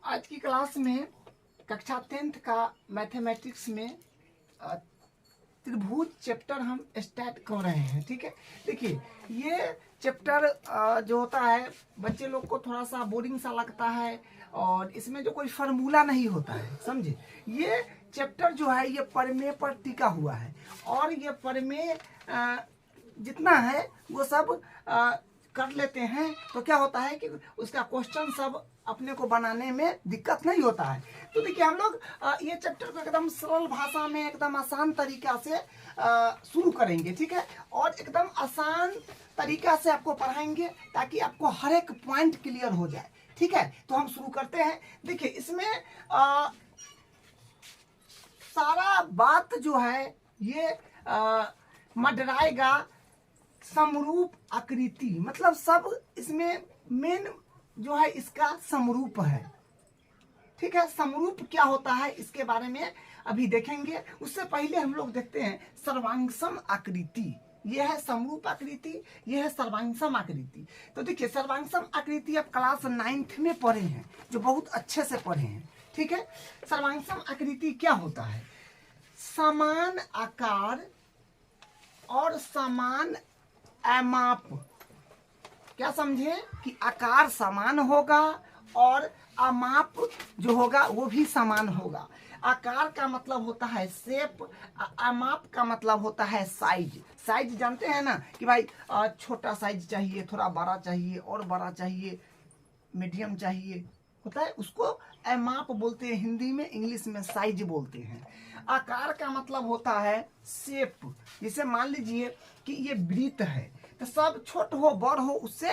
आज की क्लास में कक्षा 10th का मैथमेटिक्स में त्रिभुज चैप्टर हम स्टार्ट कर रहे हैं। ठीक है, देखिए ये चैप्टर जो होता है बच्चे लोग को थोड़ा सा बोरिंग सा लगता है और इसमें जो कोई फार्मूला नहीं होता है, समझे। ये चैप्टर जो है ये प्रमेय पर टिका हुआ है और ये प्रमेय जितना है वो सब कर लेते हैं तो क्या होता है कि उसका क्वेश्चन सब अपने को बनाने में दिक्कत नहीं होता है। तो देखिए हम लोग ये चैप्टर को एकदम सरल भाषा में एकदम आसान तरीका से शुरू करेंगे। ठीक है, और एकदम आसान तरीका से आपको पढ़ाएंगे ताकि आपको हर एक पॉइंट क्लियर हो जाए। ठीक है, तो हम शुरू करते हैं। देखिए इसमें सारा बात जो है ये मडराएगा समरूप आकृति, मतलब सब इसमें मेन जो है इसका समरूप है। ठीक है, समरूप क्या होता है इसके बारे में अभी देखेंगे। उससे पहले हम लोग देखते हैं सर्वांगसम आकृति। यह है समरूप आकृति, यह है सर्वांगसम आकृति। तो देखिए सर्वांगसम आकृति आप क्लास 9th में पढ़े हैं, जो बहुत अच्छे से पढ़े हैं। ठीक है, सर्वांगसम आकृति क्या होता है? समान आकार और समान अमाप। क्या समझे कि आकार समान होगा और अमाप जो होगा वो भी समान होगा। आकार का मतलब होता है शेप, अमाप का मतलब होता है साइज। साइज जानते हैं ना कि भाई छोटा साइज चाहिए, थोड़ा बड़ा चाहिए, और बड़ा चाहिए, मीडियम चाहिए, होता है उसको अमाप बोलते हैं हिंदी में, इंग्लिश में साइज बोलते हैं। आकार का मतलब होता है शेप। जैसे मान लीजिए कि ये वृत्त है तो सब छोट हो बड़ हो उससे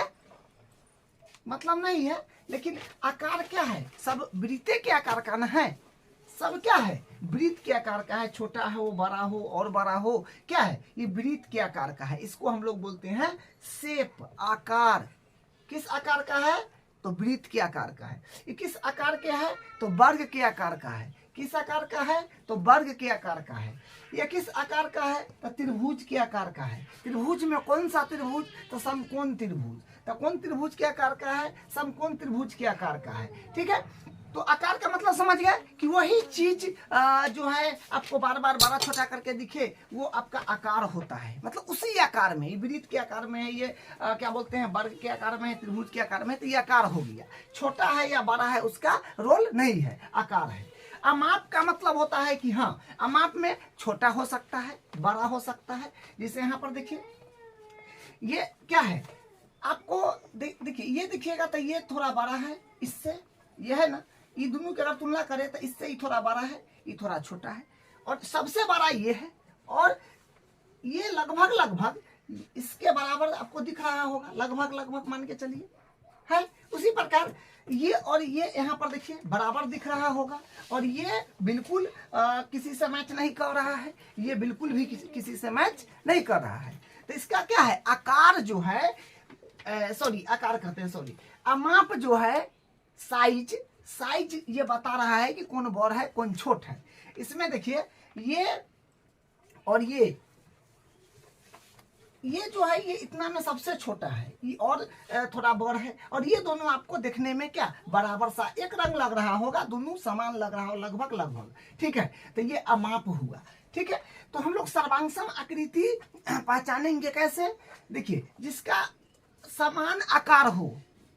मतलब नहीं है, लेकिन आकार क्या है? सब वृत्ते के आकार का ना है, सब क्या है वृत्त के आकार का है। छोटा हो, बड़ा हो और बड़ा हो, क्या है ये वृत्त के आकार का है। इसको हम लोग बोलते हैं शेप, आकार। किस आकार का है? तो वृत्त के आकार का है। ये किस आकार के है? तो वर्ग के आकार का है। किस आकार का है? तो वर्ग के आकार का है। यह किस आकार का है? तो त्रिभुज के आकार का है। त्रिभुज में कौन सा त्रिभुज? तो समकोण त्रिभुज। तो कौन त्रिभुज के आकार का है? समकोण त्रिभुज के आकार का है। ठीक है, तो आकार का मतलब समझ गए कि वही चीज जो है आपको बार बार बड़ा छोटा करके दिखे, वो आपका आकार होता है। मतलब उसी आकार में, वृत्त के आकार में है, ये क्या बोलते हैं वर्ग के आकार में है, त्रिभुज के आकार में है, तो ये आकार हो गया। छोटा है या बड़ा है उसका रोल नहीं है, आकार है। अमाप का मतलब होता है कि हाँ, अमाप में छोटा हो सकता है, बड़ा हो सकता है। जैसे यहाँ पर देखिए ये क्या है, आपको देखिए ये दिखिएगा तो ये थोड़ा बड़ा है इससे, ये है ना, ये दोनों की अगर तुलना करें तो इससे ये थोड़ा बड़ा है, ये थोड़ा छोटा है, और सबसे बड़ा ये है, और ये लगभग इसके बराबर आपको दिख रहा होगा, लगभग मान के चलिए है। उसी प्रकार ये और ये यहाँ पर देखिए बराबर दिख रहा होगा, और ये बिल्कुल किसी से मैच नहीं कर रहा है, ये बिल्कुल भी किसी से मैच नहीं कर रहा है। तो इसका क्या है? आकार जो है आकार कहते हैं, अमाप जो है साइज। साइज ये बता रहा है कि कौन बड़ है कौन छोट है। इसमें देखिए ये और ये जो है ये इतना में सबसे छोटा है, ये और थोड़ा बड़ है, और ये दोनों आपको देखने में क्या बराबर सा एक रंग लग रहा होगा, दोनों समान लग रहा हो लगभग। ठीक है, तो ये अमाप हुआ। ठीक है, तो हम लोग सर्वांगसम आकृति पहचानेंगे कैसे? देखिए जिसका समान आकार हो,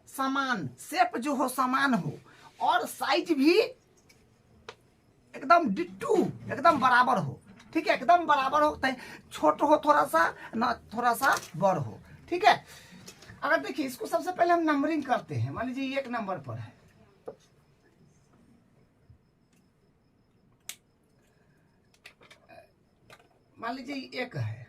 समान शेप जो हो, समान हो, और साइज भी एकदम डिट्टू, एकदम बराबर हो। ठीक है, एकदम बराबर हो, छोट हो थोड़ा सा ना, थोड़ा सा बड़ हो। ठीक है, अगर देखिए इसको सबसे पहले हम नंबरिंग करते हैं। मान लीजिए ये 1 नंबर पर है, मान लीजिए 1 है,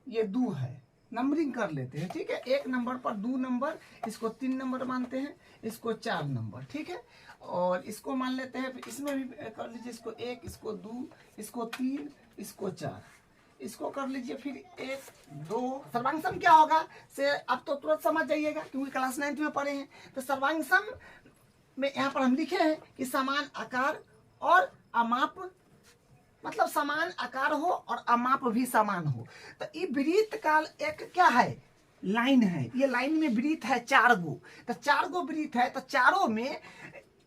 ये 2 है, नंबरिंग कर लेते हैं। ठीक है, 1 नंबर पर 2 नंबर, इसको 3 नंबर मानते हैं, इसको 4 नंबर। ठीक है, और इसको मान लेते हैं, इसमें भी कर लीजिए, इसको 1, इसको 2, इसको 3, इसको 4, इसको कर लीजिए फिर 1, 2। सर्वांगसम क्या होगा से अब तो तुरंत समझ जाइएगा क्योंकि क्लास 9th में पढ़े हैं। तो सर्वांगसम में यहाँ पर हम लिखे हैं कि समान आकार और अमाप, मतलब समान आकार हो और अमाप भी समान हो। तो ये वृत्त का एक क्या है? लाइन है। ये लाइन में वृत्त है 4 गो, तो 4 गो वृत्त है, तो चारों में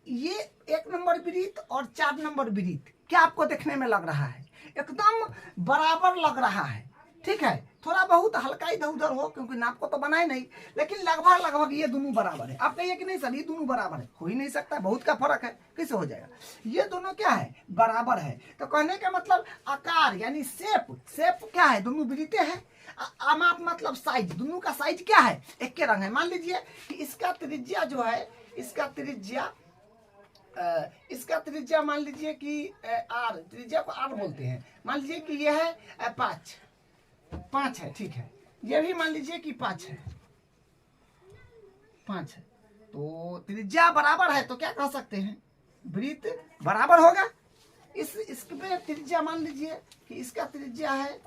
ये 1 नंबर वृत्त और 4 नंबर वृत्त क्या आपको देखने में लग रहा है? एकदम बराबर लग रहा है, ठीक है। थोड़ा बहुत हल्का इधर उधर हो क्योंकि नाप को तो बनाए नहीं, लेकिन लगभग लगभग ये दोनों बराबर है। आप कहिए कि नहीं सर ये दोनों बराबर है, हो ही नहीं सकता, बहुत का फर्क है, कैसे हो जाएगा? ये दोनों क्या है? बराबर है। तो कहने का मतलब आकार यानी शेप, शेप क्या है? दोनों वृत्तें हैं। आमाप मतलब साइज, दोनों का साइज क्या है? एक के रंग है। मान लीजिए कि इसका त्रिज्या जो है, इसका त्रिज्या मान लीजिए कि आर, त्रिज्या को आर बोलते हैं। मान लीजिए कि ये है 5 है, ठीक है। ये भी मान लीजिए कि 5 है, 5 है। तो त्रिज्या बराबर है तो क्या कह सकते हैं? वृत्त बराबर होगा। इसमें त्रिज्या मान लीजिए कि इसका त्रिज्या है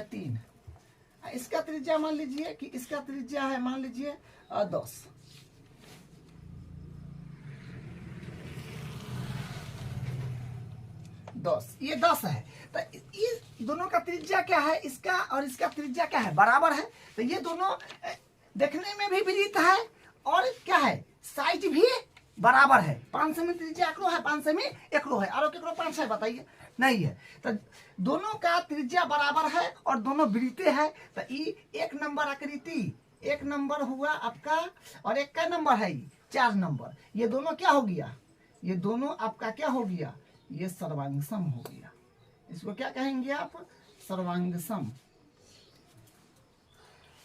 3, इसका त्रिज्या मान लीजिए कि इसका त्रिज्या है मान लीजिए 10। ये 10 है। तो ये दोनों का त्रिज्या क्या है? इसका और इसका त्रिज्या क्या है? बराबर है। तो ये दोनों देखने में भी वृत्त है और क्या है? साइज भी बराबर है। 5 सेमी त्रिज्या एकरो है, 5 सेमी एकरो है, और केकरो 5 है बताइए? नहीं है। तो दोनों का त्रिज्या बराबर है और दोनों वृत्तें है। तो ये 1 नंबर आकृति, 1 नंबर हुआ आपका, और एक का नंबर है 4 नंबर। ये दोनों क्या हो गया? ये दोनों आपका क्या हो गया? ये सर्वांग सम हो गया। इसको क्या कहेंगे आप? सर्वांग सम,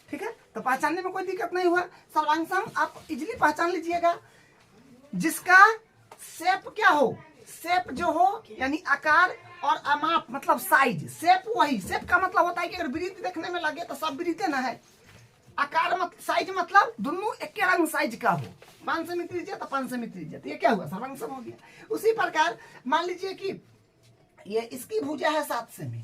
ठीक है। तो पहचानने में कोई दिक्कत नहीं हुआ। सर्वांग सम आप इजीली पहचान लीजिएगा। जिसका शेप क्या हो? शेप जो हो यानी आकार, और अमाप मतलब साइज। शेप वही, शेप का मतलब होता है कि अगर वृत्त देखने में लगे तो सब वृत्त ना है। आकार मत, साइज मतलब दोनों एक रंग साइज का हो। 5 सेमी त्रिज्या तो 5 सेमी त्रिज्या, तो ये क्या हुआ? सर्वांग सम हो गया। उसी प्रकार मान लीजिए कि ये इसकी भुजा है 7 सेमी,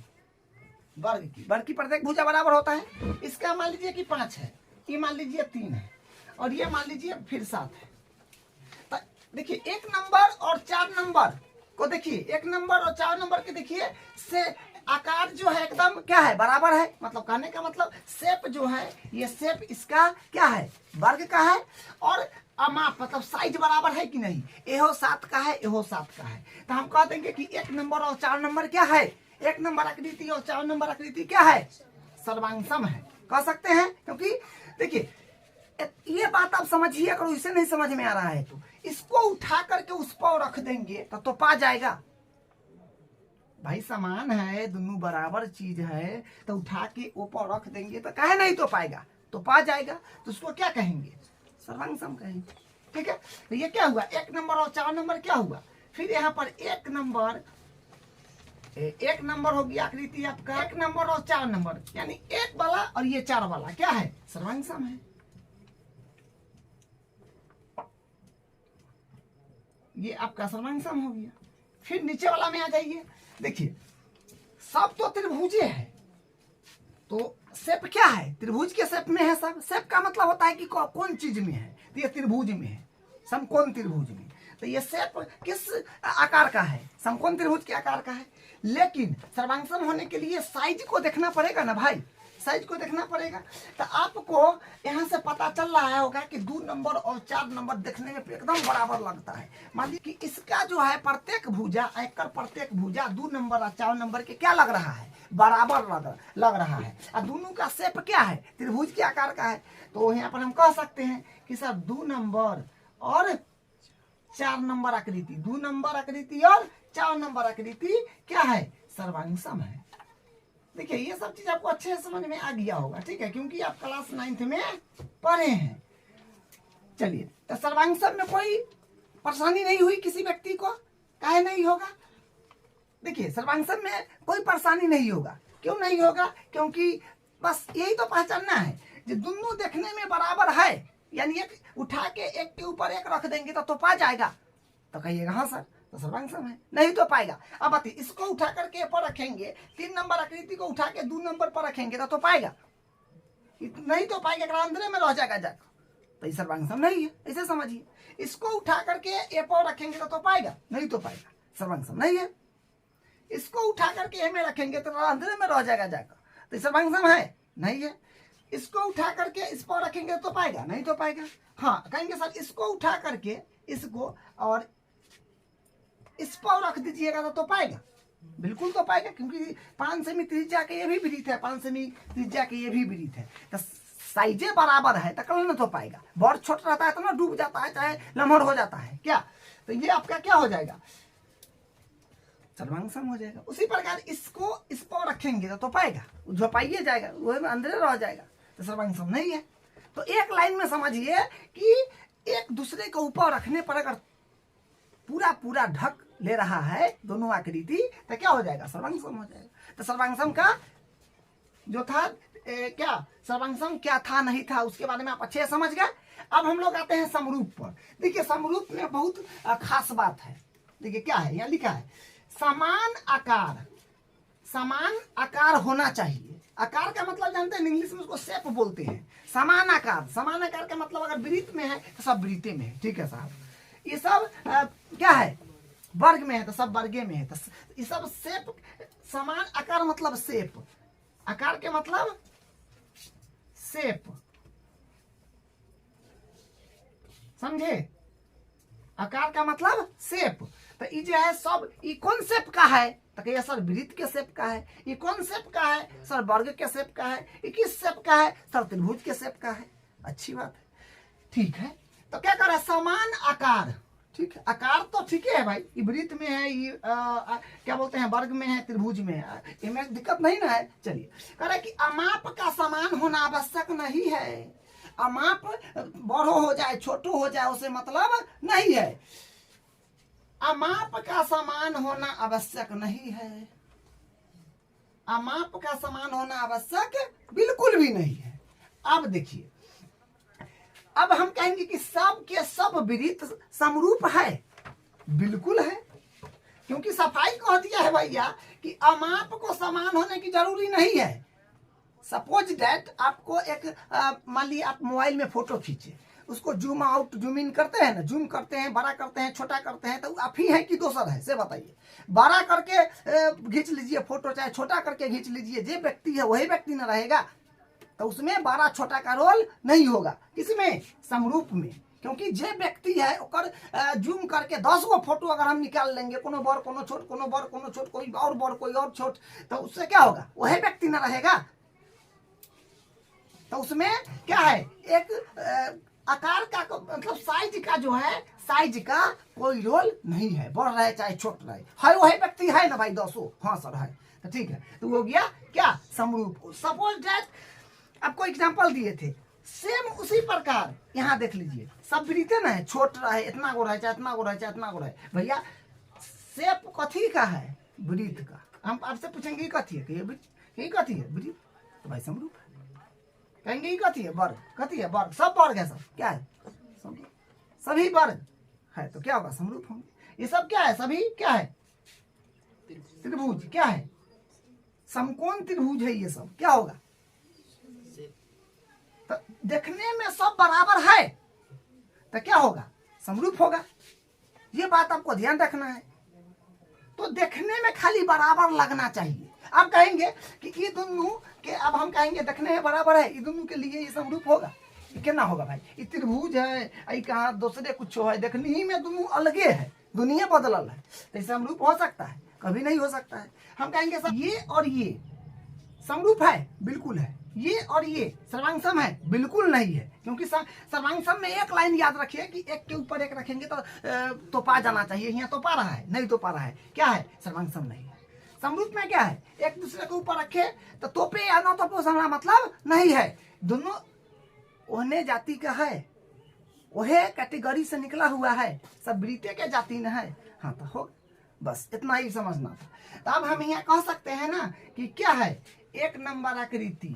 वर्ग की प्रत्येक भुजा बराबर होता है। इसका मान लीजिए कि 5 है, ये मान लीजिए 3 है, और ये मान लीजिए फिर 7 है। तो देखिए 1 नंबर और 4 नंबर को देखिए, 1 नंबर और 4 नंबर के देखिए से आकार जो है एकदम क्या है? बराबर है। मतलब कहने का मतलब शेप जो है, ये शेप इसका क्या है? वर्ग का है। और अमाप मतलब साइज बराबर है कि नहीं? एहो 7 का है, एहो 7 का है। तो हम कह देंगे कि 1 नंबर और 4 नंबर क्या है? 1 नंबर आकृति और 4 नंबर आकृति क्या है? सर्वांग सम है, कह सकते हैं। क्योंकि देखिए ये बात आप समझिए, अगर इसे नहीं समझ में आ रहा है तो इसको उठा करके उस पर रख देंगे तो पा जाएगा। भाई समान है, दोनों बराबर चीज है, तो उठा के ऊपर रख देंगे तो काहे नहीं तो पाएगा? तो पा जाएगा। तो उसको क्या कहेंगे? सर्वांग सम कहेंगे, ठीक है। तो ये क्या हुआ? 1 नंबर और 4 नंबर क्या हुआ? फिर यहाँ पर 1 नंबर हो गया आकृति आपका, 1 नंबर और 4 नंबर यानी 1 वाला और ये 4 वाला क्या है? सर्वांग सम है। ये आपका सर्वांग सम हो गया। फिर नीचे वाला में आ जाइए। देखिए सब तो त्रिभुजे है, तो शेप क्या है? त्रिभुज के शेप में है सब। शेप का मतलब होता है कि कौन चीज में है? तो ये त्रिभुज में है, समकोण त्रिभुज में। तो ये शेप किस आकार का है? समकोण त्रिभुज के आकार का है। लेकिन सर्वांग सम होने के लिए साइज को देखना पड़ेगा ना भाई, साइज को देखना पड़ेगा। तो आपको यहाँ से पता चल रहा होगा कि 2 नंबर और 4 नंबर देखने में एकदम बराबर लगता है। मान लीजिए कि इसका जो है प्रत्येक भुजा, प्रत्येक भुजा 2 नंबर और 4 नंबर के क्या लग रहा है? बराबर लग रहा है। और दोनों का शेप क्या है? त्रिभुज के आकार का है। तो यहाँ पर हम कह सकते हैं कि सर 2 नंबर और 4 नंबर आकृति, 2 नंबर आकृति और 4 नंबर आकृति क्या है? सर्वांग सम है। देखिए ये सब चीज आपको अच्छे से समझ में आ गया होगा, ठीक है, क्योंकि आप क्लास 9th में पढ़े हैं। चलिए, तो सर्वांग सम में कोई परेशानी नहीं हुई किसी व्यक्ति को? काहे नहीं होगा? देखिए सर्वांग सम में कोई परेशानी नहीं होगा। क्यों नहीं होगा? क्योंकि बस यही तो पहचानना है जो दोनों देखने में बराबर है, यानी एक उठा के एक के ऊपर एक रख देंगे तो पा जाएगा। तो कहिएगा हाँ सर, तो सर्वांग सम है। नहीं तो पाएगा। अब बताइए, इसको उठा करके पर रखेंगे, 3 नंबर आकृति को उठा के 2 नंबर पर रखेंगे तो पाएगा? नहीं तो पाएगा, अंदर में रह जाएगा जाकर, तो ये सर्वांग सम नहीं है। ऐसे समझिए, इसको उठा करके ए पर रखेंगे तो पाएगा? नहीं तो पाएगा, सर्वांग सम नहीं है। इसको उठा करके ए में रखेंगे तो अंदर में रह जाएगा जाकर, तो सर्वांग सम है? नहीं है। इसको उठा करके इस पर रखेंगे तो पाएगा? नहीं तो पाएगा। हाँ कहेंगे सर इसको उठा करके इसको और इस पर रख दीजिएगा तो पाएगा, बिल्कुल तो पाएगा, क्योंकि 5 सेमी त्रिज्या के ये भी वृत्त है, 5 सेमी त्रिज्या के ये भी वृत्त है, तो साइजे बराबर है तो कल न तो पाएगा। बड़ छोट रहता है तो ना डूब जाता है, चाहे लम्हर हो जाता है क्या, तो ये आपका क्या हो जाएगा, सर्वांग हो जाएगा। उसी प्रकार इसको इस पर रखेंगे तो पाएगा, जो पाइए जाएगा वो अंदर रह जाएगा, तो सर्वांग नहीं है। तो एक लाइन में समझिए कि एक दूसरे के ऊपर रखने पर अगर पूरा पूरा ढक ले रहा है दोनों आकृति तो क्या हो जाएगा, सर्वांगसम हो जाएगा। तो सर्वांगसम का जो था क्या, सर्वांगसम क्या था नहीं था उसके बारे में आप अच्छे समझ गए। अब हम लोग आते हैं समरूप पर। देखिए समरूप में बहुत खास बात है। देखिए क्या है, यहाँ लिखा है समान आकार होना चाहिए। आकार का मतलब जानते हैं, इंग्लिश में उसको शेप बोलते हैं। समान आकार का मतलब अगर वृत्त में है तो सब वृत्ते में है, ठीक है साहब। ये सब क्या है, वर्ग में है तो सब वर्गे में है, तो ये सब शेप, समान आकार मतलब शेप, आकार के मतलब शेप, समझे, आकार का मतलब शेप। तो ये जो है सब, ये कौन शेप का है, तो ये सर वृत्त के शेप का है। ये कौन शेप का है, सर वर्ग के शेप का है। ये किस शेप का है, सर त्रिभुज के शेप का है। अच्छी बात है, ठीक है। तो क्या कर रहा है, समान आकार, ठीक है, आकार तो ठीक है भाई, ये वृत्त में है, ये क्या बोलते हैं वर्ग में है, त्रिभुज में है, इनमें दिक्कत नहीं ना है। चलिए कह रहा है कि अमाप का समान होना आवश्यक नहीं है। अमाप बड़ो हो जाए छोटो हो जाए उसे मतलब नहीं है। अमाप का समान होना आवश्यक नहीं है। अमाप का समान होना आवश्यक बिल्कुल भी नहीं है। अब देखिए, अब हम कहेंगे कि सब के सब वृत्त समरूप है, बिल्कुल है, क्योंकि सफाई कह दिया है भैया कि अमाप को समान होने की जरूरी नहीं है। सपोज दैट आपको एक मान लीजिए आप मोबाइल में फोटो खींचे, उसको जूम आउट जूम इन करते हैं ना, जूम करते हैं, बड़ा करते हैं, छोटा करते हैं, तो आप ही है कि दोसर है से बताइए। बड़ा करके खींच लीजिए फोटो, चाहे छोटा करके खींच लीजिए, जो व्यक्ति है वही व्यक्ति न रहेगा, तो उसमें बड़ा छोटा का रोल नहीं होगा। किसमें, समरूप में, क्योंकि जे व्यक्ति है ओकर जूम करके 10 गो फोटो अगर हम निकाल लेंगे, कोनो बड़ कोनो छोट, कोनो बड़ कोनो छोट, कोई और बड़ कोई और छोट, तो उससे क्या होगा, वही व्यक्ति न रहेगा। तो उसमें क्या है, एक आकार का मतलब साइज का जो है, साइज का कोई रोल नहीं है, बड़ रहे चाहे छोट रहे, है वही व्यक्ति है ना भाई 200, हाँ सर है, तो ठीक है, तो हो गया क्या, समरूप। सपोज दैट आपको एग्जांपल दिए थे, सेम उसी प्रकार यहाँ देख लीजिए, सब वृत्त ना है, छोट रहे, इतना गो रहे चाहे इतना गो रहे चाहे इतना गो रहे, भैया शेप कथी का है, वृत्त का। हम आपसे पूछेंगे कथी है, ये कथी है, वृत्त, तो भाई समरूप है। कहेंगे ये कथी है, वर्ग, कथी है, वर्ग, सब वर्ग है, सब क्या है, सभी वर्ग है, तो क्या होगा, समरूप होंगे। ये सब क्या है, सभी क्या है, त्रिभुज, क्या है, समकोण त्रिभुज है, ये सब क्या होगा, तो देखने में सब बराबर है तो क्या होगा, समरूप होगा। ये बात आपको ध्यान रखना है। तो देखने में खाली बराबर लगना चाहिए। अब कहेंगे कि ये दोनों के, अब हम कहेंगे देखने में बराबर है, ये दोनों के लिए ये समरूप होगा, ये क्या होगा भाई, ये त्रिभुज है, ये कहाँ दूसरे कुछ है, देखने ही में दोनों अलगे है, दुनिया बदलल है, तो ये समरूप हो सकता है, कभी नहीं हो सकता है। हम कहेंगे सब ये और ये समरूप है, बिल्कुल है, ये और ये सर्वांगसम है, बिल्कुल नहीं है, क्योंकि सर्वांगसम में एक लाइन याद रखिए कि एक के ऊपर एक रखेंगे तो पा जाना चाहिए, यहाँ तो पा रहा है, नहीं तो पा रहा है, क्या है, सर्वांगसम नहीं है। समरूप में क्या है, एक दूसरे के ऊपर रखे तो तोपे या ना तोपे समझना मतलब नहीं है, दोनों ओहने जाति का है, वह कैटेगरी से निकला हुआ है, सब वृत्ते के जाति न है, हाँ तो हो, बस इतना ही समझना था। तो अब हम यहाँ कह सकते हैं ना कि क्या है, एक नंबर आकृति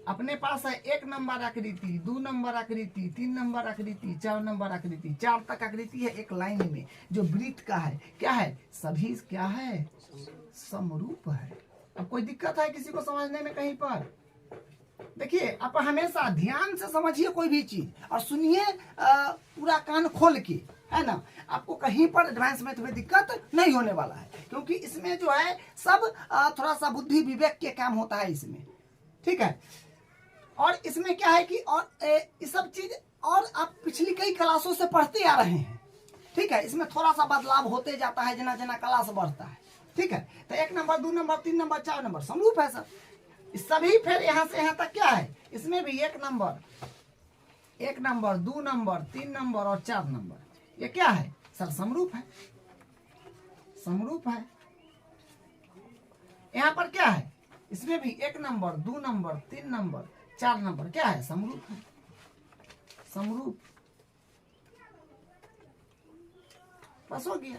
अपने पास है, एक नंबर आकृति, 2 नंबर आकृति, 3 नंबर आकृति, 4 नंबर आकृति, 4 तक आकृति है एक लाइन में, जो वृत्त का है, क्या है, सभी क्या है, समरूप है। अब कोई दिक्कत है किसी को समझने में कहीं पर, देखिए आप हमेशा ध्यान से समझिए कोई भी चीज और सुनिए पूरा कान खोल के, है ना, आपको कहीं पर एडवांस मैथ में दिक्कत नहीं होने वाला है, क्योंकि इसमें जो है सब थोड़ा सा बुद्धि विवेक के काम होता है इसमें, ठीक है। और इसमें क्या है कि और ये सब चीज और आप पिछली कई क्लासों से पढ़ते आ रहे हैं, ठीक है, इसमें थोड़ा सा बदलाव होते जाता है जना जना क्लास बढ़ता है। ठीक है, तो 1 नंबर 2 नंबर 3 नंबर 4 नंबर समरूप है सर। इस सभी फिर यहाँ से यहाँ तक क्या है, इसमें भी 1 नंबर 2 नंबर 3 नंबर और 4 नंबर, ये क्या है सर, समरूप है, समरूप है। यहाँ पर क्या है, इसमें भी 1 नंबर 2 नंबर 3 नंबर 4 नंबर क्या है, समरूप है, समरूप। बस हो गया,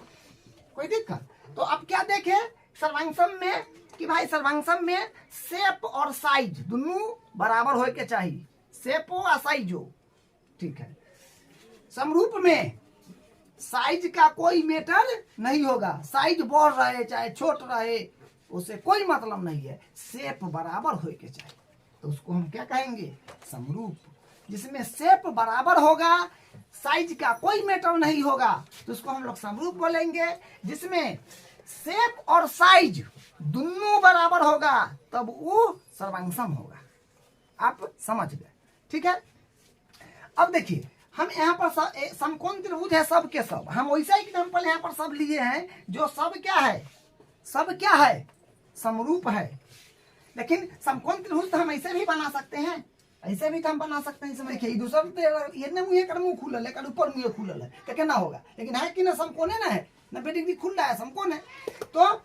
कोई दिक्कत? तो अब क्या देखे सर्वांगसम में कि भाई सर्वांगसम में शेप और साइज दोनों बराबर होके चाहिए, शेप हो या साइज हो। ठीक है, समरूप में साइज का कोई मैटर नहीं होगा, साइज बढ़ रहे चाहे छोट रहे उससे कोई मतलब नहीं है, शेप बराबर होके चाहिए, तो उसको हम क्या कहेंगे, समरूप। जिसमें शेप बराबर होगा, साइज का कोई मैटर नहीं होगा, तो उसको हम लोग समरूप बोलेंगे। जिसमें शेप और साइज दोनों बराबर होगा तब वो सर्वांगसम होगा। आप समझ गए? ठीक है, अब देखिए हम यहाँ पर समकोण त्रिभुज है सब के सब, हम वैसा एग्जाम्पल यहाँ पर सब लिए हैं जो सब क्या है, सब क्या है, समरूप है। लेकिन समकोण त्रिभुज तो हम ऐसे भी बना सकते हैं, ऐसे भी तो हम बना सकते हैं। इसमें देखिए दूसरा ये न मुँह कर मुँह खुलल है, कर ऊपर मुँह खुलल है, तो क्या होगा, लेकिन है कि ना समकोण है ना, है 90 डिग्री खुल रहा है, समकोण है। तो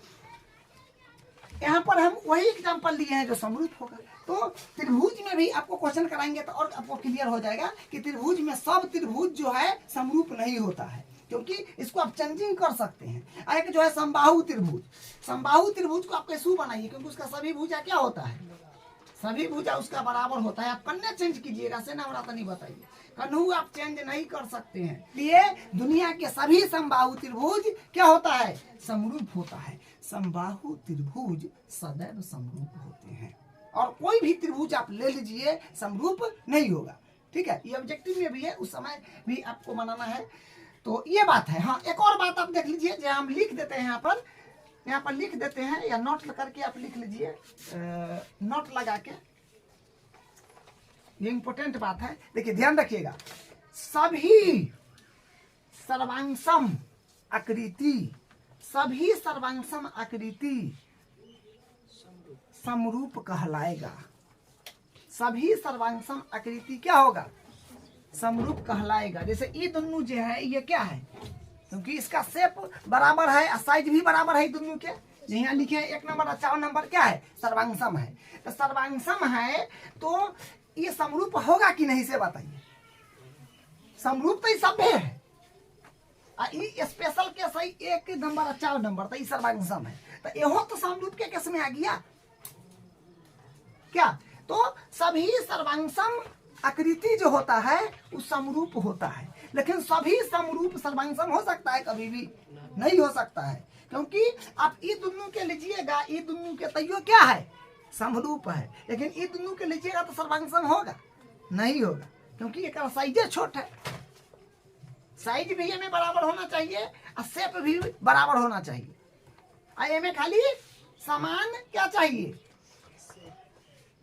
यहाँ पर हम वही एग्जाम्पल लिए हैं जो समरूप होगा। तो त्रिभुज में भी आपको क्वेश्चन कराएंगे तो और आपको क्लियर हो जाएगा कि त्रिभुज में सब त्रिभुज जो है समरूप नहीं होता है, क्योंकि इसको आप चेंजिंग कर सकते हैं। एक जो है समबाहु त्रिभुज, समबाहु त्रिभुज को आप कैसे बनाइए, क्योंकि उसका सभी भुजा क्या होता है, सभी भुजा उसका बराबर होता है। आप कन्या चेंज कीजिएगा, से ना बड़ा नहीं बताइए, कन्हू आप चेंज नहीं कर सकते हैं। ये दुनिया के सभी समबाहु त्रिभुज क्या होता है, समरूप होता है। समबाहु त्रिभुज सदैव समरूप होते हैं, और कोई भी त्रिभुज आप ले लीजिए समरूप नहीं होगा। ठीक है, ये ऑब्जेक्टिव में भी है, उस समय भी आपको बनाना है, तो ये बात है। हाँ, एक और बात आप देख लीजिए, जो हम लिख देते हैं यहाँ पर लिख देते हैं, या नोट करके आप लिख लीजिए, नोट लगा के, ये इंपॉर्टेंट बात है। देखिए ध्यान रखिएगा, सभी सर्वांगसम आकृति, सभी सर्वांगसम आकृति समरूप कहलाएगा। सभी सर्वांगसम आकृति क्या होगा, समरूप कहलाएगा। जैसे ये दोनों जो है ये क्या है, क्योंकि इसका शेप बराबर है, साइज भी बराबर है दोनों के, यहाँ लिखे हैं 1 नंबर और 4 नंबर क्या है, सर्वांगसम है। तो सर्वांगसम है तो ये समरूप होगा कि नहीं से बताइए, समरूप तो ये सभ्य है, ये स्पेशल केस है 1 नंबर और 4 नंबर, तो ये सर्वांगसम है, तो यहो तो समरूप के केस में आ गया क्या। तो सभी सर्वांगसम आकृति जो होता है वो समरूप होता है, लेकिन सभी समरूप सर्वांगसम हो सकता है, कभी भी नहीं हो सकता है, क्योंकि आप ये दोनों के लीजिएगा, ये दोनों के तैयो क्या है, समरूप है, लेकिन ये दोनों के लीजिएगा तो सर्वांगसम होगा नहीं होगा, क्योंकि एक साइज छोट है, साइज भी में बराबर होना चाहिए और शेप भी बराबर होना चाहिए, और में खाली समान क्या चाहिए,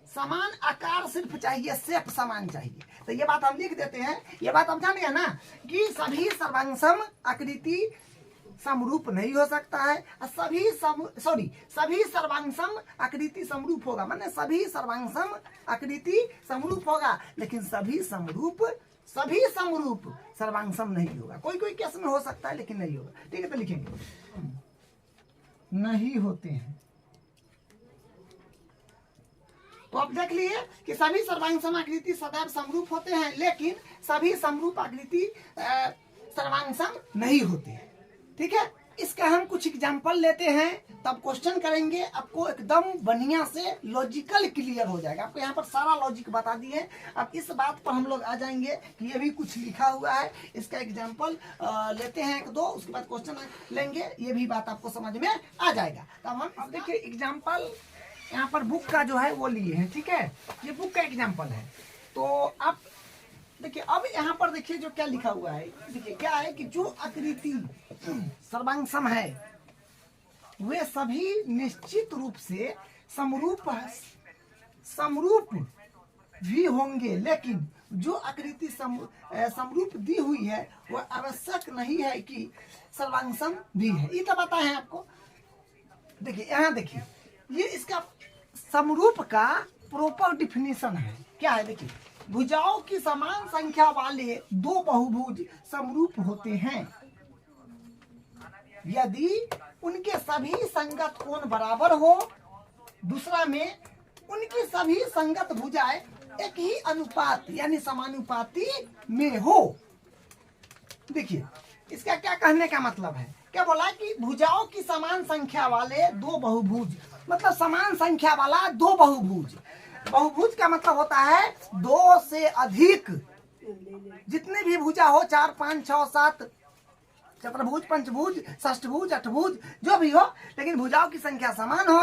समान आकार सिर्फ चाहिए, शेप समान चाहिए। तो ये बात हम लिख देते हैं, ये बात हम जान गए ना कि सभी सर्वांगसम आकृति समरूप नहीं हो सकता है, सभी सर्वांगसम आकृति समरूप होगा, माने सभी सर्वांगसम आकृति समरूप होगा, लेकिन सभी समरूप सर्वांगसम नहीं होगा। कोई कोई केस में हो सकता है लेकिन नहीं होगा। ठीक है, तो लिखेंगे नहीं होते हैं। तो आप देख लिए कि सभी सर्वांगसम आकृति सदैव समरूप होते हैं, लेकिन सभी समरूप आकृति सर्वांगसम नहीं होते हैं। ठीक है, इसका हम कुछ एग्जाम्पल लेते हैं, तब क्वेश्चन करेंगे, आपको एकदम बढ़िया से लॉजिकल क्लियर हो जाएगा। आपको यहाँ पर सारा लॉजिक बता दिए। अब इस बात पर हम लोग आ जाएंगे कि ये भी कुछ लिखा हुआ है, इसका एग्जाम्पल लेते हैं 1-2, उसके बाद क्वेश्चन लेंगे, ये भी बात आपको समझ में आ जाएगा। तब हम अब देखिए एग्जाम्पल यहाँ पर बुक का जो है वो लिए हैं। ठीक है, ये बुक का एग्जाम्पल है। तो आप देखिए, अब यहाँ पर देखिए जो क्या लिखा हुआ है, देखिए क्या है कि जो आकृति सर्वांगसम है वे सभी निश्चित रूप से समरूप भी होंगे, लेकिन जो आकृति समरूप दी हुई है वह आवश्यक नहीं है कि सर्वांग सम भी है। ये तो पता है आपको। देखिए यहाँ देखिए, ये इसका समरूप का प्रॉपर डिफिनीशन है। क्या है देखिए, भुजाओं की समान संख्या वाले दो बहुभुज समरूप होते हैं यदि उनके सभी संगत कोण बराबर हो। दूसरा में उनकी सभी संगत भुजाएं एक ही अनुपात यानी समानुपाती में हो। देखिए इसका क्या कहने का मतलब है, क्या बोला कि भुजाओं की समान संख्या वाले दो बहुभुज, मतलब समान संख्या वाला दो बहुभुज। बहुभुज का मतलब होता है दो से अधिक, जितने भी भुजा हो, 4 5 6 7 चतुर्भुज, पंचभुज, षष्ठभुज, अष्टभुज, जो भी हो, लेकिन भुजाओं की संख्या समान हो,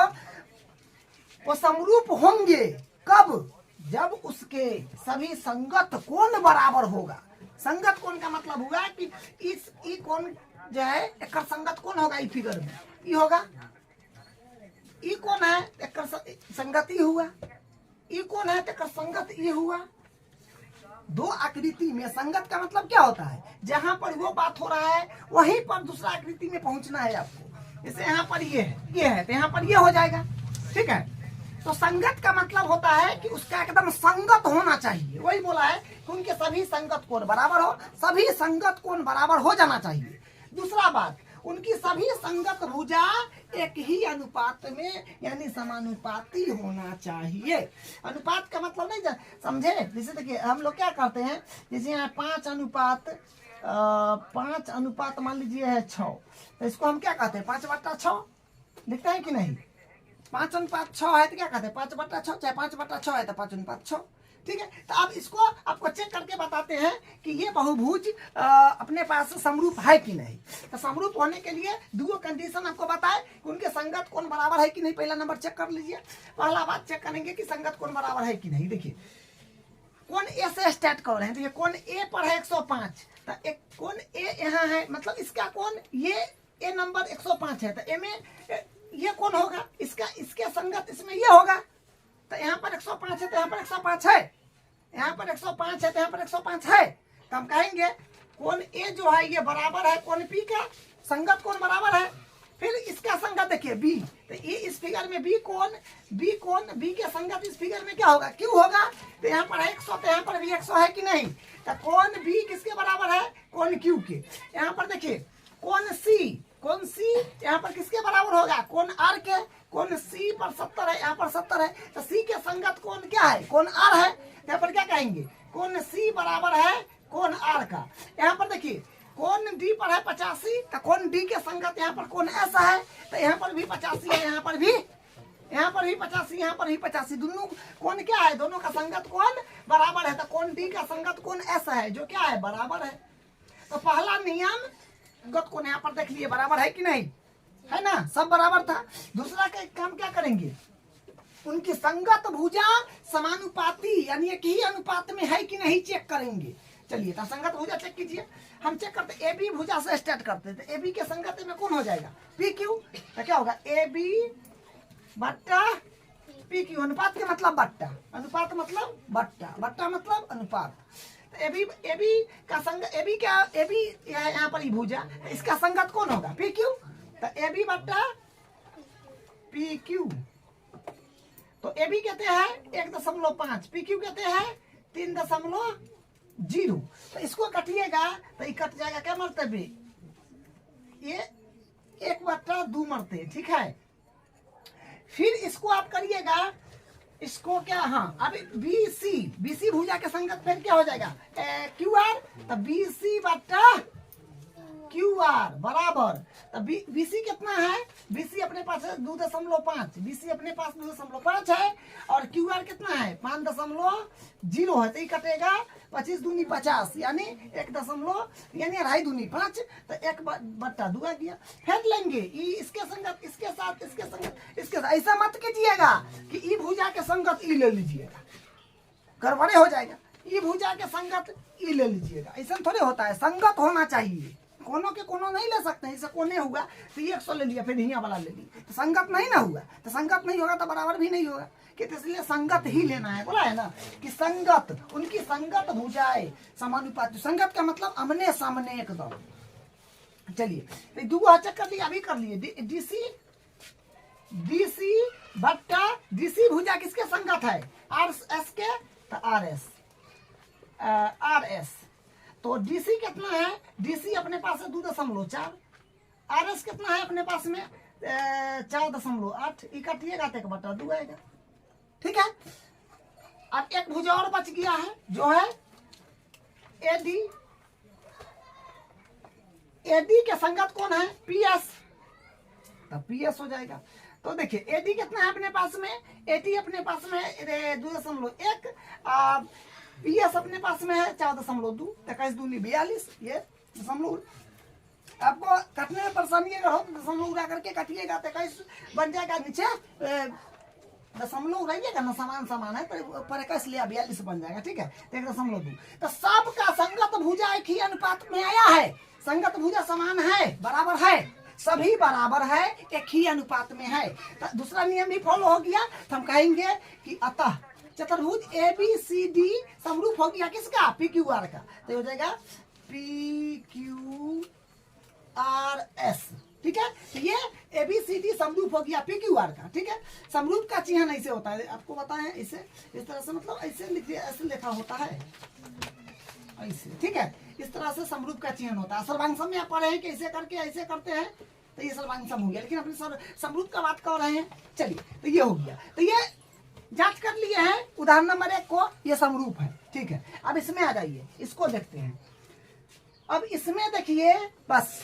वो समरूप होंगे। कब? जब उसके सभी संगत कोण बराबर होगा। संगत कोण का मतलब हुआ कि इस ई कोण जो है एक संगत कोण होगा, ई फिगर में ई होगा, ई कोण है एक संगत ई हुआ, ई कोण है एक संगत ई हुआ। दो आकृति में संगत का मतलब क्या होता है, जहां पर वो बात हो रहा है वहीं पर दूसरा आकृति में पहुंचना है आपको। जैसे यहाँ पर ये है तो यहाँ पर ये हो जाएगा, ठीक है। तो संगत का मतलब होता है कि उसका एकदम संगत होना चाहिए। वही बोला है कि उनके सभी संगत कोण बराबर हो, सभी संगत कोण बराबर हो जाना चाहिए। दूसरा बात, उनकी सभी संगत भुजा एक ही अनुपात में यानी समानुपाती होना चाहिए। अनुपात का मतलब नहीं समझे। जैसे देखिए हम लोग क्या करते हैं, जैसे यहाँ 5 अनुपात मान लीजिए है 6, तो इसको हम क्या कहते हैं 5/6 लिखते हैं कि नहीं। 5/6 है तो क्या कहते हैं 5/6, चाहे 5/6 है तो 5/6, ठीक है। तो अब इसको आपको चेक करके बताते हैं कि ये बहुभुज अपने पास समरूप है कि नहीं। तो समरूप होने के लिए दो कंडीशन आपको बताए कि उनके संगत कोण बराबर है कि नहीं। पहला नंबर चेक कर लीजिए। पहला बात चेक करेंगे कि संगत कोण बराबर है कि नहीं। देखिए कोण ए से स्टार्ट कर रहे हैं। देखिए कोण ए पर है 105, तो एक कोण ए यहाँ है, मतलब इसका कोण ये ए नंबर 105 है, तो ए में ये कौन होगा, इसका इसके संगत इसमें ये होगा। तो यहाँ पर 105 है तो यहाँ पर 105 है, यहाँ पर 105 है तो यहाँ पर 105 है। तो हम कहेंगे कौन ए जो है ये बराबर है कौन पी का, संगत कौन बराबर है। फिर इसका संगत देखिए बी, तो ये इस फिगर में बी बी के संगत इस फिगर में क्या होगा, क्यू होगा। तो यहाँ पर 100 तो यहाँ पर भी 100 है कि नहीं। तो कौन बी किसके बराबर है, कौन क्यू के। यहाँ पर देखिए कौन सी यहाँ पर किसके बराबर होगा, कौन आर के। कौन सी पर 70 है, यहाँ पर 70 है, तो सी के संगत कौन क्या है, कौन आर है। यहाँ पर क्या कहेंगे, कौन सी बराबर है कौन आर का। यहाँ पर देखिए कौन डी पर है 85, तो कौन डी के संगत यहाँ पर कौन ऐसा है, तो यहाँ पर भी 85 है, यहाँ पर भी 85, यहाँ पर भी 85। दोनों कौन क्या है, दोनों का संगत कौन बराबर है। तो कौन डी का संगत कौन ऐसा है जो क्या है, बराबर है। तो पहला नियम गत कोण यहाँ पर देख लिए बराबर है कि नहीं, है ना, सब बराबर था। दूसरा का काम क्या करेंगे, उनकी संगत भुजा समानुपाती यानी एक ही अनुपात में है कि नहीं चेक करेंगे। चलिए तो संगत भुजा चेक कीजिए। हम चेक करते ए बी भुजा से स्टार्ट करते हैं। तो ए बी के संगत में कौन हो जाएगा, पी क्यू। तो क्या होगा, ए बी बट्टा पी क्यू। अनुपात के मतलब बट्टा, अनुपात मतलब बट्टा, बट्टा मतलब अनुपात। ए बी का संग ए बी क्या, ए बी यहाँ पर ही भुजा, इसका संगत कौन होगा, पी क्यू। तो ए बी बट्टा पी क्यू। तो ए बी कहते हैं 1.5, पी क्यू कहते हैं 3.0। तो इसको कटिएगा तो ये कट जाएगा क्या मरतबे, ये 1/2 मरते, ठीक है। फिर इसको आप करिएगा, इसको क्या, हाँ अब बीसी भुजा के संगत फिर क्या हो जाएगा, क्यू आर। तो बीसी बट्टा क्यू आर बराबर। तो बीसी कितना है, बीसी अपने पास है 2.5, बीसी अपने पास 2.5 है, और क्यू आर कितना है 5.0 है। तो ये कटेगा 25 दूनी 50 यानी 1 यानी 2.5 दूनी 5, तो 1/2 आ गया। फिर लेंगे इसके संगत इसके साथ, इसके संगत इसके साथ। ऐसा मत कीजिएगा कि ई भुजा के संगत ई ले लीजिएगा, गड़बड़े हो जाएगा। ई भुजा के संगत ई ले लीजिएगा, ऐसा थोड़े होता है। संगत होना चाहिए, कोनों के कोनों नहीं ले सकते हैं, जैसे कोने हुआ तो ये 100 ले लिया, फिर यहाँ वाला ले लिया, तो संगत नहीं ना हुआ, तो संगत नहीं होगा तो बराबर भी नहीं होगा, कि इसलिए संगत ही लेना है। बोला है ना कि संगत, उनकी संगत भुजाएं समानुपाती। संगत का मतलब आमने सामने एकदम। चलिए तो दो चेक कर लिया, अभी कर लिए। डीसी बट्टा डीसी भुजा किसके संगत है? आर एस के, तो आर एस तो डीसी कितना है? डीसी अपने पास है 2.4, आर एस कितना है अपने पास में 4.8, इकट्ठिएगा तो 1/2 आएगा। ठीक है, अब एक भुजा और बच गया है जो है एडी। एडी के संगत कौन है? पीएस, तो पीएस हो जाएगा। तो देखिए एडी कितना है अपने पास में? एडी अपने पास में 2.1, पीएस अपने पास में है 4.2, 21 दूनी 42, ये दशमलव। आपको कटने में परेशानी अगर हो तो दशमलव उड़ा करके काटिएगा तो 21 बन जाएगा, नीचे दशमलव रहिएगा ना, समान है तो पर 21 लिया 42 बन जाएगा। ठीक है, 1.2। तो सबका संगत भुजा एक ही अनुपात में आया है, संगत भुजा समान है, बराबर है, सभी बराबर है, एक ही अनुपात में है। तो दूसरा नियम भी फॉलो हो गया, तो हम कहेंगे कि अतः चतुर्भुज ए बी सी डी समरूप हो गया किसका? पी क्यू आर का, तो हो जाएगा पी क्यू आर एस। ठीक है, तो ये ए बी सी डी समरूप हो गया पी क्यू आर का। ठीक है, समरूप का चिन्ह ऐसे होता है, आपको बताएं, इसे इस तरह से, मतलब ऐसे लिखिए, ऐसे लिखा होता है ऐसे। ठीक है, इस तरह से समरूप का चिन्ह होता है। सर्वांगसम में आप पढ़े हैं कि ऐसे करके ऐसे करते हैं, तो ये सर्वांगसम हो गया, लेकिन अपने समरूप का बात कर रहे हैं। चलिए, तो ये हो गया, तो ये जांच कर लिए हैं उदाहरण नंबर 1 को, ये समरूप है। ठीक है, अब इसमें आ जाइए, इसको देखते हैं। अब इसमें देखिए, बस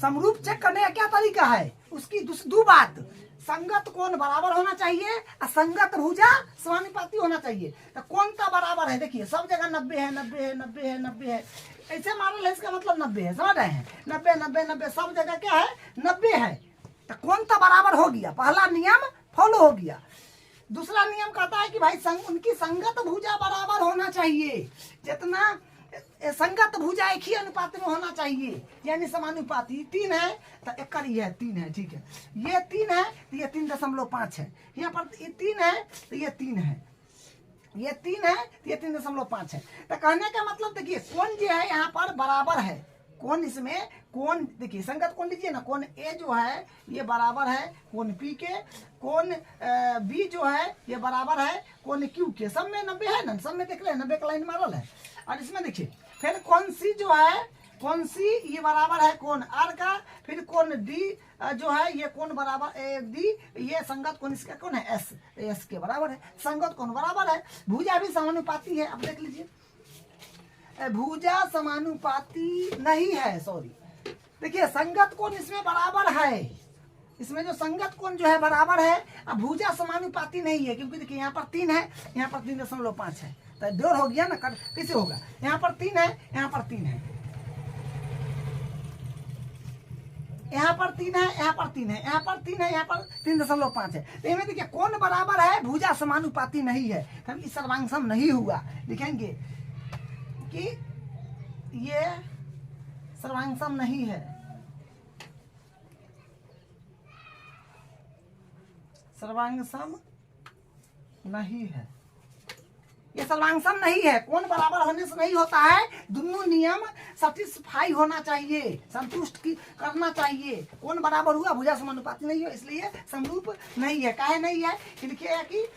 समरूप चेक करने का क्या तरीका है, उसकी दो बात, संगत कोण बराबर होना चाहिए और संगत भुजा समानुपाती होना चाहिए। तो कौन सा बराबर है? देखिए सब जगह 90 है, 90 है, 90 है, 90 है, ऐसे मानो है, इसका मतलब 90 है, समझ रहे हैं? 90 90 90 सब जगह क्या है? 90 है। तो कौन सा बराबर हो गया? पहला नियम फॉलो हो गया। दूसरा नियम कहता है कि भाई उनकी संगत भुजा बराबर होना चाहिए, जितना संगत भुजा एक ही अनुपात में होना चाहिए, यानी समानुपाती। 3 है तो एक ही है, 3 है। ठीक है, ये 3 है तो ये 3.5 है, यहाँ पर ये 3 है तो ये 3 है, ये 3 है तो ये 3.5 है। तो कहने का मतलब देखिए कौन जो है यहाँ पर बराबर है, कौन इसमें कौन, देखिए संगत कौन लीजिए ना, कौन ए जो है ये बराबर है कौन पी के, कौन बी जो है ये बराबर है कौन क्यू के। सब में 90 है ना, सब में देख रहे हैं 90 का लाइन मारल है। और इसमें देखिए फिर कौन सी जो है, कौन सी ये बराबर है कौन आर का, फिर कौन डी जो है ये कौन बराबर डी, ये संगत कौन इसका कौन है? एस, एस के बराबर है। संगत कौन बराबर है, भुजा भी समानुपाती है। अब देख लीजिए, भुजा समानुपाती नहीं है, सॉरी, देखिए संगत कोण इसमें बराबर है, इसमें जो संगत कोण जो है बराबर है, अब भुजा समानुपाती नहीं है, क्योंकि देखिए यहाँ पर 3 है, यहाँ पर 3.5 है, तो जोड़ हो गया ना, कैसे होगा? यहाँ पर 3 है, यहाँ पर 3 है, यहाँ पर 3 है, यहाँ पर 3 है, यहाँ पर 3 है, यहाँ पर 3.5 है। तो इसमें देखिए कौन बराबर है? भुजा समानुपाती नहीं है, क्योंकि सर्वांगसम नहीं हुआ। लिखेंगे कि ये सर्वांगसम नहीं है, सर्वांगसम नहीं है, ये सर्वांगसम नहीं है। कौन बराबर होने से नहीं होता है, दोनों नियम सेटिस्फाई होना चाहिए, संतुष्ट करना चाहिए। कौन बराबर हुआ? भुजा समानुपाती नहीं हो, इसलिए समरूप नहीं है। काहे नहीं है? लिखिएगा कि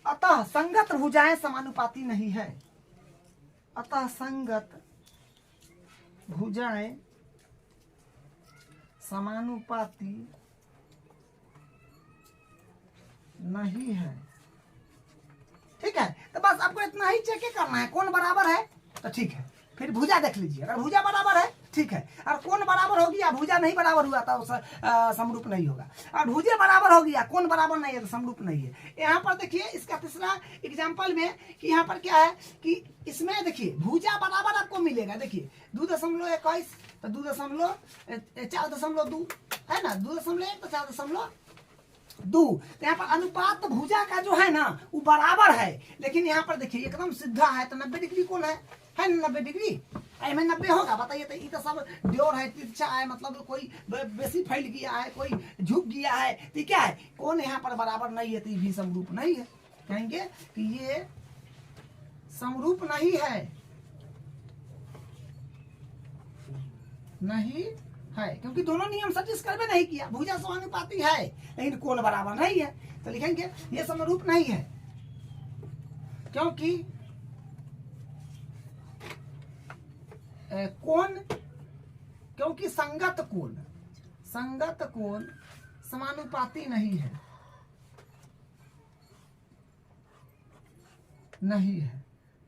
अतः संगत भुजाएं समानुपाती नहीं है, अतः संगत भुजाएं समानुपाती नहीं है। ठीक है, तो बस आपको इतना ही चेक करना है, कौन बराबर है तो ठीक है। फिर भुजा देख लीजिए, अगर भुजा बराबर है ठीक है, और कौन बराबर हो गया, भुजा नहीं बराबर हुआ तो समरूप नहीं होगा। और भुजा बराबर हो गया, कौन बराबर नहीं है तो समरूप नहीं है। यहाँ पर देखिए इसका तीसरा एग्जाम्पल में कि यहाँ पर क्या है कि इसमें देखिए भुजा बराबर आपको मिलेगा। देखिए 2.21 तो 4.2 है ना, 2.1 तो 4.2। तो यहाँ पर अनुपात भुजा का जो है ना वो बराबर है, लेकिन यहाँ पर देखिए एकदम सीधा है, तो 90 डिग्री कौन है? है ना 90 डिग्री, में 90 होगा, बताइए। तो ये तो सब ड्योर है, तिरछा है, मतलब कोई बेसी फैल गया है, कोई झुक गया है, तो क्या है, कौन यहाँ पर बराबर नहीं है, तो ये भी समरूप नहीं है। कहेंगे कि ये समरूप नहीं है, नहीं है, क्योंकि दोनों नियम सटिस्फाई में नहीं किया। भुजा समानुपाती है लेकिन कोण बराबर नहीं है, तो लिखेंगे ये समरूप नहीं है, क्योंकि कोण, क्योंकि संगत कोण समानुपाती नहीं है, नहीं है।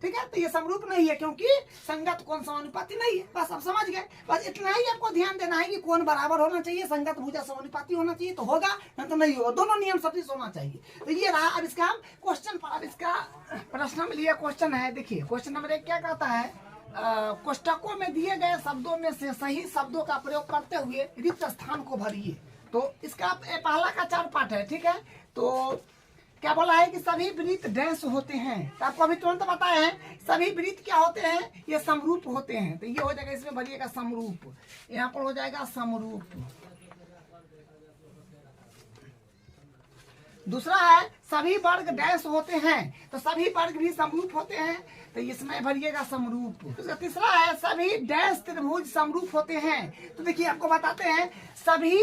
ठीक है, तो ये समरूप नहीं है क्योंकि संगत कोण समानुपाती नहीं है। बस अब समझ गए, बस इतना ही आपको ध्यान देना है कि कोण बराबर होना चाहिए, संगत भुजा समानुपाती होना चाहिए, तो होगा, नहीं तो नहीं होगा, दोनों नियम सटिश होना चाहिए। तो ये रहा। अब इसका हम क्वेश्चन पर, अब इसका प्रश्न में लिया क्वेश्चन है, देखिए क्वेश्चन नंबर 1 क्या कहता है, कोष्टकों में दिए गए शब्दों में से सही शब्दों का प्रयोग करते हुए रिक्त स्थान को भरिए। तो इसका पहला का 4 पार्ट है, ठीक है। तो क्या बोला है कि सभी वृत्त डैश होते हैं, तो आपको अभी तुरंत बताए हैं सभी वृत्त क्या होते हैं, ये समरूप होते हैं। तो ये हो जाएगा, इसमें भरिएगा समरूप, यहाँ पर हो जाएगा समरूप। दूसरा है सभी वर्ग डैश होते हैं, तो सभी वर्ग भी समरूप होते हैं, तो इसमें भरिएगा समरूप। उसका तीसरा है सभी डैश त्रिभुज समरूप होते हैं, तो देखिए आपको बताते हैं सभी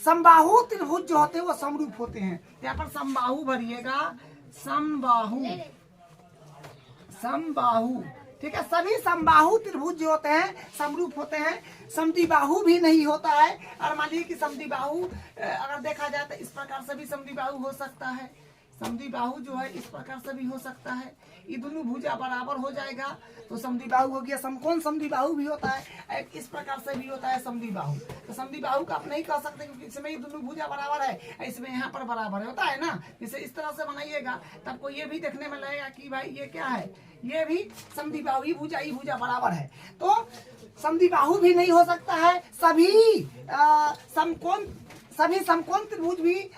समबाहु त्रिभुज जो होते हैं वो समरूप होते हैं। यहाँ पर समबाहु भरिएगा, समबाहु, समबाहु, ठीक है। सभी समबाहु त्रिभुज जो होते हैं समरूप होते हैं। समद्विबाहु भी नहीं होता है, और मान लीजिए कि समद्विबाहु अगर देखा जाए तो इस प्रकार से भी समद्विबाहु हो सकता है, समद्विबाहु जो है इस प्रकार से भी हो सकता है। ये दोनों भुजा बराबर हो जाएगा तो समद्विबाहु हो गया। समकोण समद्विबाहु भी होता है, इस प्रकार से भी होता है समद्विबाहु। तो समद्विबाहु का आप नहीं कह सकते क्योंकि इसमें ये दोनों भुजा बराबर है, इसमें यहाँ पर बराबर होता है ना। इसे इस तरह से बनाइएगा तब को ये भी देखने में लगेगा कि भाई ये क्या है, ये भी समद्विबाहु, ये भुजा बराबर है। तो समद्विबाहु भी नहीं हो सकता है, सभी समकोण त्रिभुज भी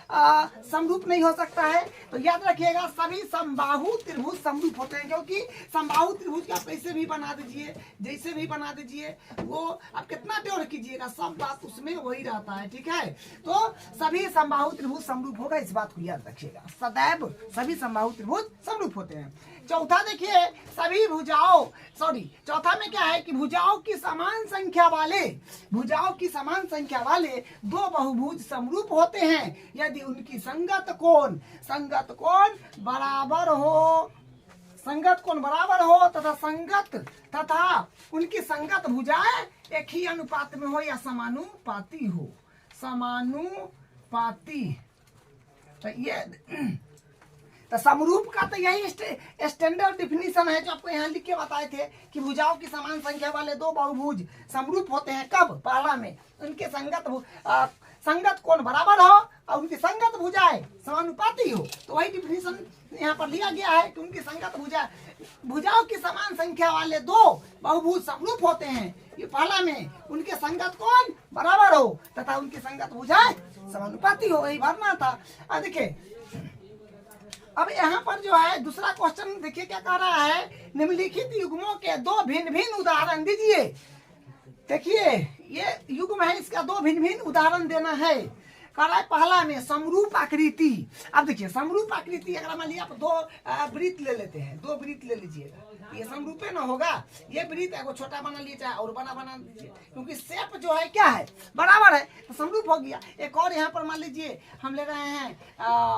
समरूप नहीं हो सकता है। तो याद रखिएगा सभी समबाहु त्रिभुज समरूप होते हैं, क्योंकि समबाहु त्रिभुज का कैसे भी बना दीजिए, जैसे भी बना दीजिए, वो आप कितना ड्योर कीजिएगा सब बात उसमें वही रहता है, ठीक है। तो सभी समबाहु त्रिभुज समरूप होगा, इस बात को याद रखिएगा, सदैव सभी समबाहु त्रिभुज समरूप होते हैं। चौथा देखिए सभी भुजाओं, चौथा में क्या है कि भुजाओं की समान संख्या वाले दो बहुभुज समरूप होते हैं यदि उनकी संगत कोण बराबर हो तथा उनकी संगत भुजाएं एक ही अनुपात में हो या समानुपाती हो। तो ये तो समरूप का तो यही स्टैंडर्ड डिफिनीशन है जो आपको यहाँ लिख के बताए थे कि भुजाओं की समान संख्या वाले दो बहुभुज समरूप होते हैं। कब? पहला में उनके संगत कोण बराबर हो और उनकी संगत भुजाएं समानुपाती हो। तो वही डिफिनीशन यहाँ पर लिया गया है कि उनकी संगत भुजाओं की समान संख्या वाले दो बहुभुज समरूप होते हैं। ये पहला में उनके संगत कोण बराबर हो तथा उनकी संगत भुजाएं समानुपाती हो, वही भरना था। अब देखिए अब यहाँ पर जो है दूसरा क्वेश्चन देखिए क्या कह रहा है, निम्नलिखित युग्मों के दो भिन्न भिन्न उदाहरण दीजिए। देखिए ये युग्म है, इसका दो भिन्न भिन्न उदाहरण देना है। कह रहा है पहला में समरूप आकृति। अब देखिए समरूप आकृति अगर मान लिया आप दो वृत्त ले लेते हैं, दो वृत्त ले लीजिएगा, ये समरूपे ना होगा। ये वृत्त है वो छोटा बना लीजिए चाहे और बना दीजिए, क्योंकि शेप जो है क्या है बराबर है तो समरूप हो गया। एक और यहाँ पर मान लीजिए हम ले रहे हैं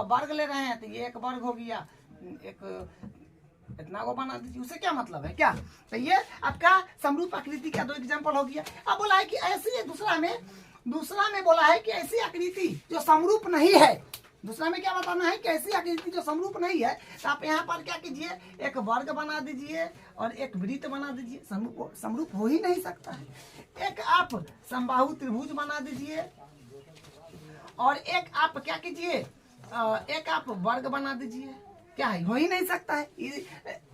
वर्ग ले रहे हैं, तो ये एक वर्ग हो गया, एक इतना को बना दीजिए, उससे क्या मतलब है क्या। तो ये आपका समरूप आकृति का दो एग्जाम्पल हो गया। अब बोला है कि ऐसी दूसरा में बोला है कि ऐसी आकृति जो समरूप नहीं है। दूसरा में क्या बताना है कि ऐसी आकृति जो समरूप नहीं है, तो आप यहाँ पर क्या कीजिए, एक वर्ग बना दीजिए और एक वृत्त बना दीजिए। समरूप हो ही नहीं सकता है। एक आप समबाहु त्रिभुज बना दीजिए और एक आप क्या कीजिए, एक आप वर्ग बना दीजिए। क्या है, हो ही नहीं सकता है।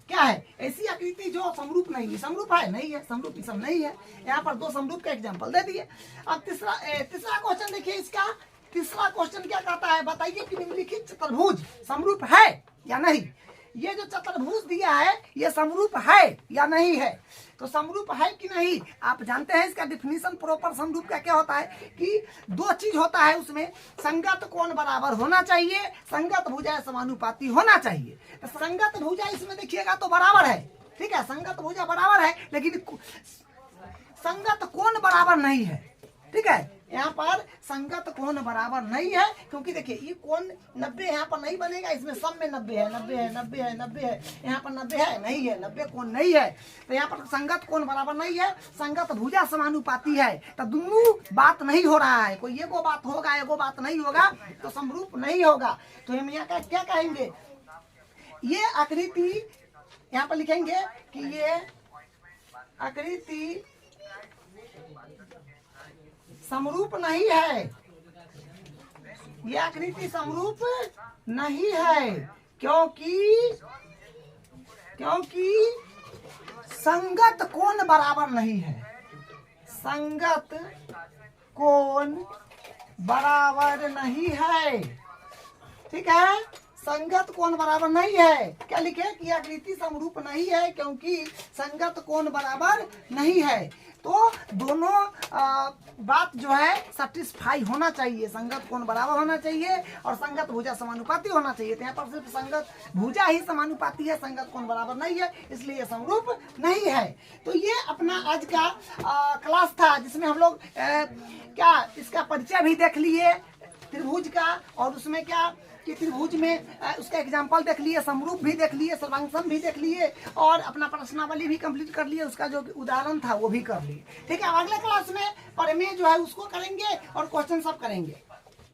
क्या है ऐसी आकृति जो समरूप नहीं है। समरूप है नहीं है, समरूप सब नहीं है। यहाँ पर दो समरूप का एग्जाम्पल दे दिए। अब तीसरा क्वेश्चन देखिए, इसका तीसरा क्वेश्चन क्या कहता है, बताइए कि निम्नलिखित चतुर्भुज समरूप है या नहीं। ये जो चतुर्भुज दिया है ये समरूप है या नहीं है। तो समरूप है कि नहीं, आप जानते हैं इसका डिफिनीशन प्रॉपर समरूप का क्या होता है कि दो चीज होता है उसमें, संगत कोण बराबर होना चाहिए, संगत भुजा समानुपाती होना चाहिए। तो संगत भुजा इसमें देखिएगा तो बराबर है, ठीक है, संगत भुजा बराबर है, लेकिन संगत कोण बराबर नहीं है, ठीक है। यहाँ पर संगत कोण बराबर नहीं है, क्योंकि देखिए ये कोण 90 यहाँ पर नहीं बनेगा, इसमें सब में 90 है, 90 है, 90 है, 90 है, यहाँ पर 90 है नहीं है, 90 कोण नहीं है। तो यहाँ पर संगत कोण बराबर नहीं है, संगत भुजा समानुपाती है। तो दोनों बात नहीं हो रहा है, कोई एगो बात होगा एगो बात नहीं होगा, तो समरूप नहीं होगा। तो हम यहाँ का क्या कहेंगे, ये आकृति यहाँ पर लिखेंगे कि ये आकृति समरूप नहीं है, ये आकृति समरूप नहीं है, क्योंकि संगत कोण बराबर नहीं है, संगत कोण बराबर नहीं है, ठीक है, संगत कोण बराबर नहीं है। क्या लिखे कि आकृति समरूप नहीं है क्योंकि संगत कोण बराबर नहीं है। तो दोनों बात जो है सेटिस्फाई होना चाहिए, संगत कोण बराबर होना चाहिए और संगत भुजा समानुपाती होना चाहिए। तो यहाँ पर सिर्फ संगत भुजा ही समानुपाती है, संगत कोण बराबर नहीं है, इसलिए समरूप नहीं है। तो ये अपना आज का क्लास था, जिसमें हम लोग क्या इसका परिचय भी देख लिए त्रिभुज का, और उसमें क्या कि त्रिभुज में उसका एग्जाम्पल देख लिए, समरूप भी देख लिए, सर्वांगसम भी देख लिए, और अपना प्रश्नावली भी कंप्लीट कर लिए, उसका जो उदाहरण था वो भी कर लिए। ठीक है, अगले क्लास में प्रमेय जो है उसको करेंगे और क्वेश्चन सब करेंगे।